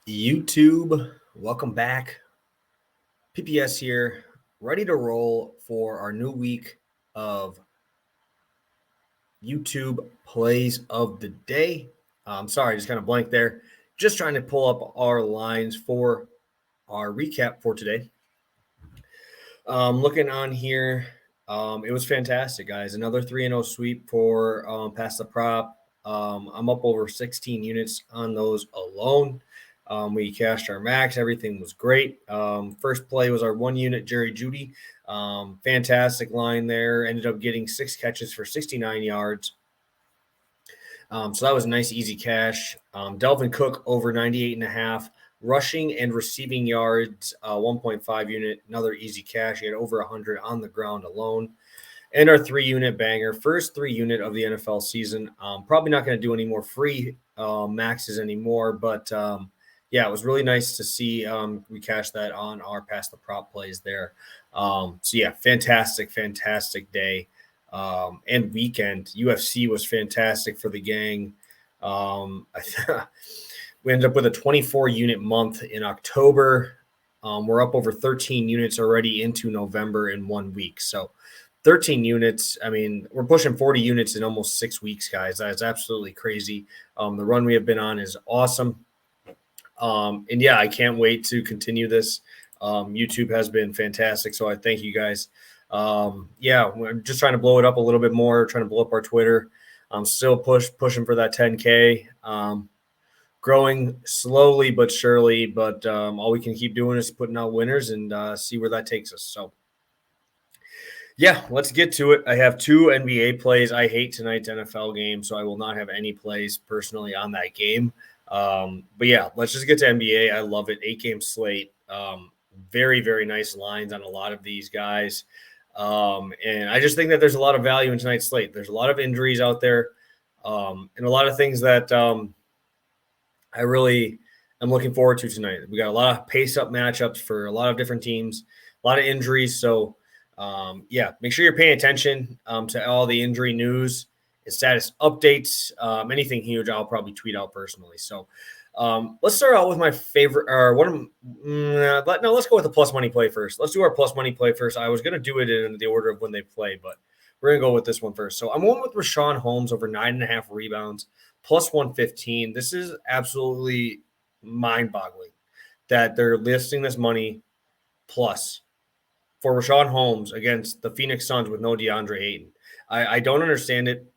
YouTube, welcome back. PPS here, ready to roll for our new week of YouTube plays of the day. Sorry, just kind of blank there. Just trying to pull up our lines for our recap for today. Looking on here, it was fantastic, guys. Another 3-0 sweep for past the prop. I'm up over 16 units on those alone. We cashed our max. Everything was great. First play was our 1 unit Jerry Judy. Fantastic line there. Ended up getting 6 catches for 69 yards. So that was a nice, easy cash. Delvin Cook over 98.5. Rushing and receiving yards, 1.5 unit, another easy cash. He had over 100 on the ground alone. And our 3-unit banger, first 3-unit of the NFL season. Probably not going to do any more free maxes anymore, but yeah, it was really nice to see we cashed that on our past the prop plays there. So yeah, fantastic day and weekend. UFC was fantastic for the gang. We ended up with a 24-unit month in October. We're up over 13 units already into November in 1 week. So 13 units. I mean, we're pushing 40 units in almost 6 weeks, guys. That's absolutely crazy. The run we have been on is awesome. And yeah, I can't wait to continue this. YouTube has been fantastic. So I thank you guys. Yeah, we're just trying to blow it up a little bit more, trying to blow up our Twitter. I'm still pushing for that 10K. Growing slowly but surely, but all we can keep doing is putting out winners and see where that takes us. So, yeah, let's get to it. I have 2 NBA plays. I hate tonight's NFL game, so I will not have any plays personally on that game. But yeah, let's just get to NBA. I love it. 8-game slate. Very, very nice lines on a lot of these guys. And I just think that there's a lot of value in tonight's slate. There's a lot of injuries out there and a lot of things that I really am looking forward to tonight. We got a lot of pace-up matchups for a lot of different teams, a lot of injuries. So, yeah, make sure you're paying attention to all the injury news and status updates. Anything huge, I'll probably tweet out personally. So, let's start out with my favorite, or one of no, let's go with the plus money play first. Let's do our plus money play first. I was going to do it in the order of when they play, but we're going to go with this one first. So I'm going with Rashawn Holmes over 9.5 rebounds, plus 115. This is absolutely mind-boggling that they're listing this money plus for Rashawn Holmes against the Phoenix Suns with no DeAndre Ayton. I don't understand it.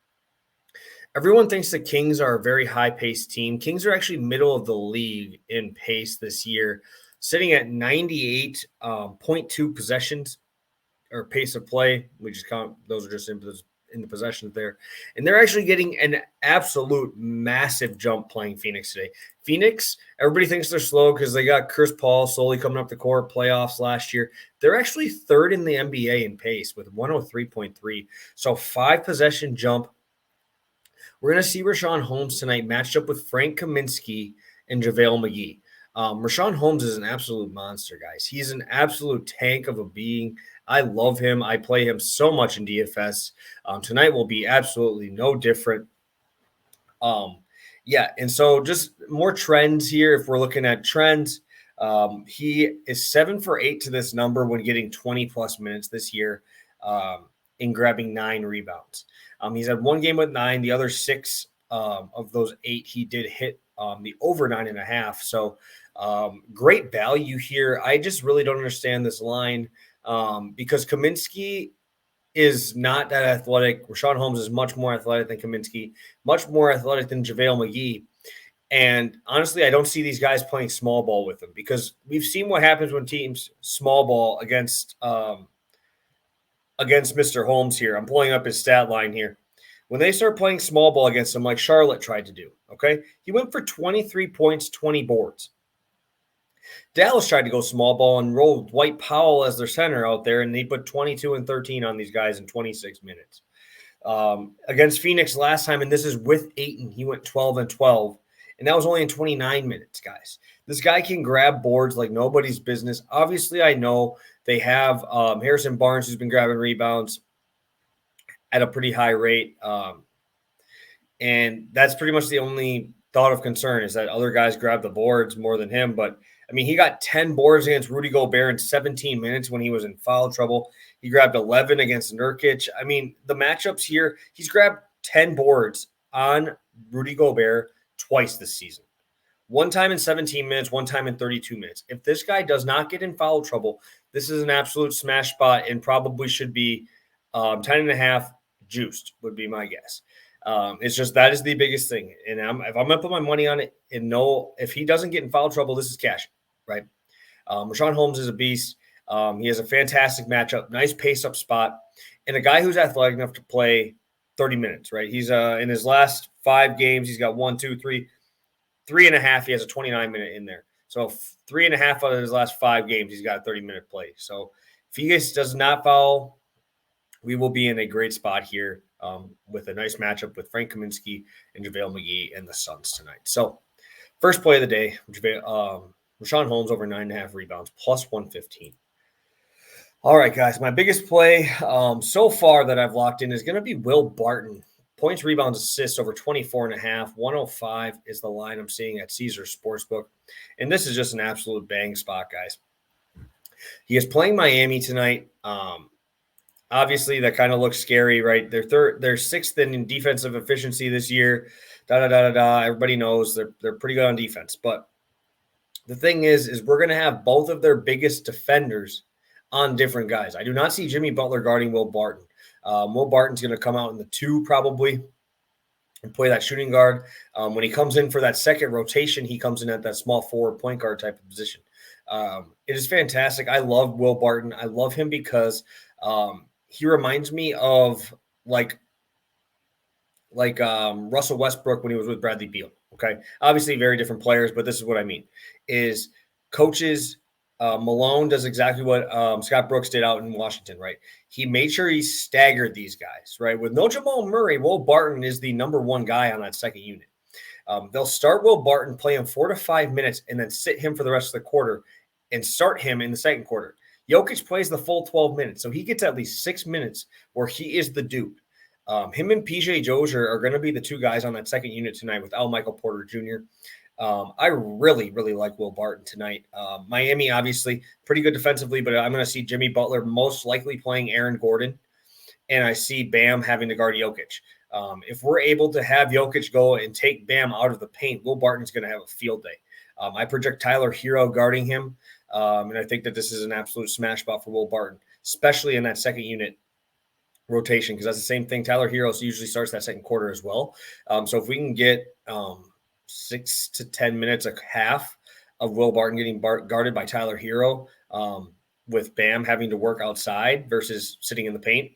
Everyone thinks the Kings are a very high-paced team. Kings are actually middle of the league in pace this year, sitting at 98.2 possessions or pace of play. We just count those are just in the possessions there. And they're actually getting an absolute massive jump playing Phoenix today. Phoenix, everybody thinks they're slow because they got Chris Paul slowly coming up the court, playoffs last year. They're actually third in the NBA in pace with 103.3. So 5 possession jump. We're going to see Rashawn Holmes tonight matched up with Frank Kaminsky and JaVale McGee. Rashawn Holmes is an absolute monster, guys. He's an absolute tank of a being. I love him. I play him so much in DFS. Tonight will be absolutely no different. Yeah, and so just more trends here. If we're looking at trends, he is 7 for 8 to this number when getting 20-plus minutes this year in grabbing 9 rebounds. He's had 1 game with 9. The other 6 of those 8 he did hit the over 9.5. So great value here. I just really don't understand this line because Kaminsky is not that athletic. Rashawn Holmes is much more athletic than Kaminsky, much more athletic than JaVale McGee. And honestly, I don't see these guys playing small ball with them because we've seen what happens when teams small ball against Mr. Holmes here. I'm pulling up his stat line here. When they start playing small ball against him, like Charlotte tried to do, okay? He went for 23 points, 20 boards. Dallas tried to go small ball and roll Dwight Powell as their center out there, and they put 22 and 13 on these guys in 26 minutes. Against Phoenix last time, and this is with Ayton, he went 12 and 12, and that was only in 29 minutes, guys. This guy can grab boards like nobody's business. Obviously, I know they have Harrison Barnes, who's been grabbing rebounds at a pretty high rate. And that's pretty much the only thought of concern is that other guys grab the boards more than him. But I mean, he got 10 boards against Rudy Gobert in 17 minutes when he was in foul trouble. He grabbed 11 against Nurkic. I mean, the matchups here, he's grabbed 10 boards on Rudy Gobert twice this season. One time in 17 minutes, one time in 32 minutes. If this guy does not get in foul trouble, this is an absolute smash spot and probably should be 10.5 juiced would be my guess. It's just that is the biggest thing. And if I'm going to put my money on it and know if he doesn't get in foul trouble, this is cash, right? Rashawn Holmes is a beast. He has a fantastic matchup, nice pace-up spot, and a guy who's athletic enough to play 30 minutes, right? He's in his last 5 games, he's got 3.5. He has a 29-minute in there. So 3.5 out of his last 5 games, he's got a 30-minute play. So if he does not foul, we will be in a great spot here with a nice matchup with Frank Kaminsky and JaVale McGee and the Suns tonight. So first play of the day, Rashawn Holmes over 9.5 rebounds, plus 115. All right, guys, my biggest play so far that I've locked in is going to be Will Barton. Points, rebounds, assists over 24.5. 105 is the line I'm seeing at Caesars Sportsbook. And this is just an absolute bang spot, guys. He is playing Miami tonight. Obviously, that kind of looks scary, right? They're sixth in defensive efficiency this year. Everybody knows they're pretty good on defense. But the thing is we're going to have both of their biggest defenders on different guys. I do not see Jimmy Butler guarding Will Barton. Will Barton's going to come out in the 2 probably and play that shooting guard. When he comes in for that second rotation, he comes in at that small forward point guard type of position. It is fantastic. I love Will Barton. I love him because he reminds me of like Russell Westbrook when he was with Bradley Beal. Okay. Obviously very different players, but this is what I mean is coaches Malone does exactly what Scott Brooks did out in Washington, right? He made sure he staggered these guys, right? With no Jamal Murray, Will Barton is the number 1 guy on that second unit. They'll start Will Barton, play him 4 to 5 minutes, and then sit him for the rest of the quarter and start him in the second quarter. Jokic plays the full 12 minutes, so he gets at least 6 minutes where he is the dude. Him and PJ Dozier are going to be the 2 guys on that second unit tonight without Michael Porter Jr. I really, really like Will Barton tonight. Miami, obviously, pretty good defensively, but I'm going to see Jimmy Butler most likely playing Aaron Gordon, and I see Bam having to guard Jokic. If we're able to have Jokic go and take Bam out of the paint, Will Barton's going to have a field day. I project Tyler Hero guarding him, and I think that this is an absolute smash spot for Will Barton, especially in that second unit rotation, because that's the same thing. Tyler Hero usually starts that second quarter as well. So if we can get 6 to 10 minutes, a half of Will Barton getting guarded by Tyler Hero with Bam having to work outside versus sitting in the paint.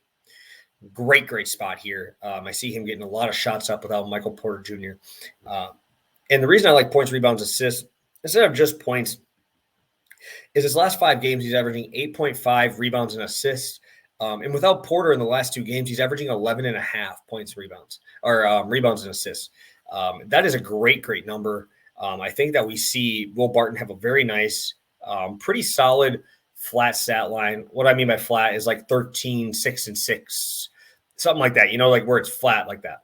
Great spot here. I see him getting a lot of shots up without Michael Porter Jr. And the reason I like points, rebounds, assists, instead of just points, is his last 5 games, he's averaging 8.5 rebounds and assists. And without Porter in the last 2 games, he's averaging 11.5 points, rebounds, or rebounds and assists. That is a great number. I think that we see Will Barton have a very nice, pretty solid flat stat line. What I mean by flat is like 13, 6, and 6, something like that, like where it's flat like that.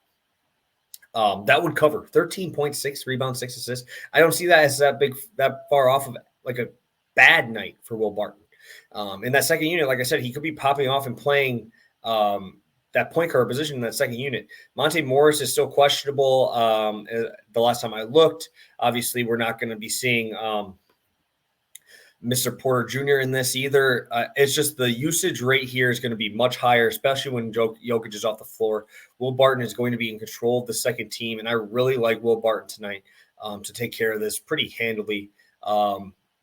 That would cover 13.6 rebounds, 6 assists. I don't see that as that far off of like a bad night for Will Barton. In that second unit, like I said, he could be popping off and playing that point guard position in that second unit. Monte Morris is still questionable. The last time I looked, obviously we're not going to be seeing Mr. Porter Jr. in this either. It's just the usage rate here is going to be much higher, especially when Jokic is off the floor. Will Barton is going to be in control of the second team, and I really like Will Barton tonight to take care of this pretty handily.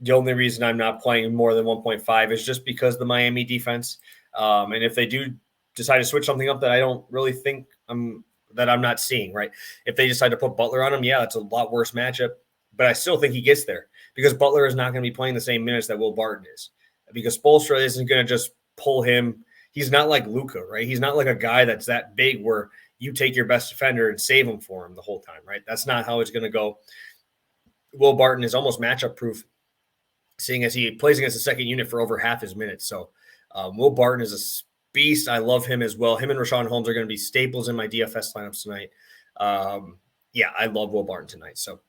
The only reason I'm not playing more than 1.5 is just because the Miami defense. And if they do decide to switch something up that I don't really think I'm not seeing, right? If they decide to put Butler on him, yeah, it's a lot worse matchup. But I still think he gets there because Butler is not going to be playing the same minutes that Will Barton is. Because Spoelstra isn't going to just pull him. He's not like Luka, right? He's not like a guy that's that big where you take your best defender and save him for him the whole time, right? That's not how it's going to go. Will Barton is almost matchup proof, seeing as he plays against the second unit for over half his minutes. So Will Barton is a beast. I love him as well. Him and Rashawn Holmes are going to be staples in my DFS lineups tonight. yeah, I love Will Barton tonight. So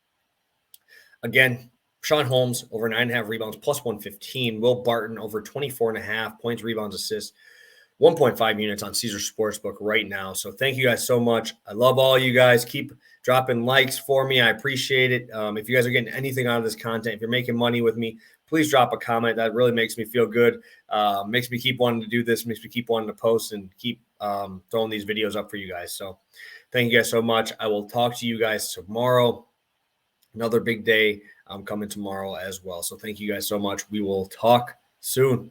again, Rashawn Holmes over 9.5 rebounds plus 115. Will Barton over 24.5 points, rebounds, assists, 1.5 units on Caesar Sportsbook right now. So thank you guys so much. I love all you guys. Keep dropping likes for me. I appreciate it. If you guys are getting anything out of this content, if you're making money with me, please drop a comment. That really makes me feel good. Makes me keep wanting to do this, makes me keep wanting to post and keep throwing these videos up for you guys. So thank you guys so much. I will talk to you guys tomorrow. Another big day coming tomorrow as well. So thank you guys so much. We will talk soon.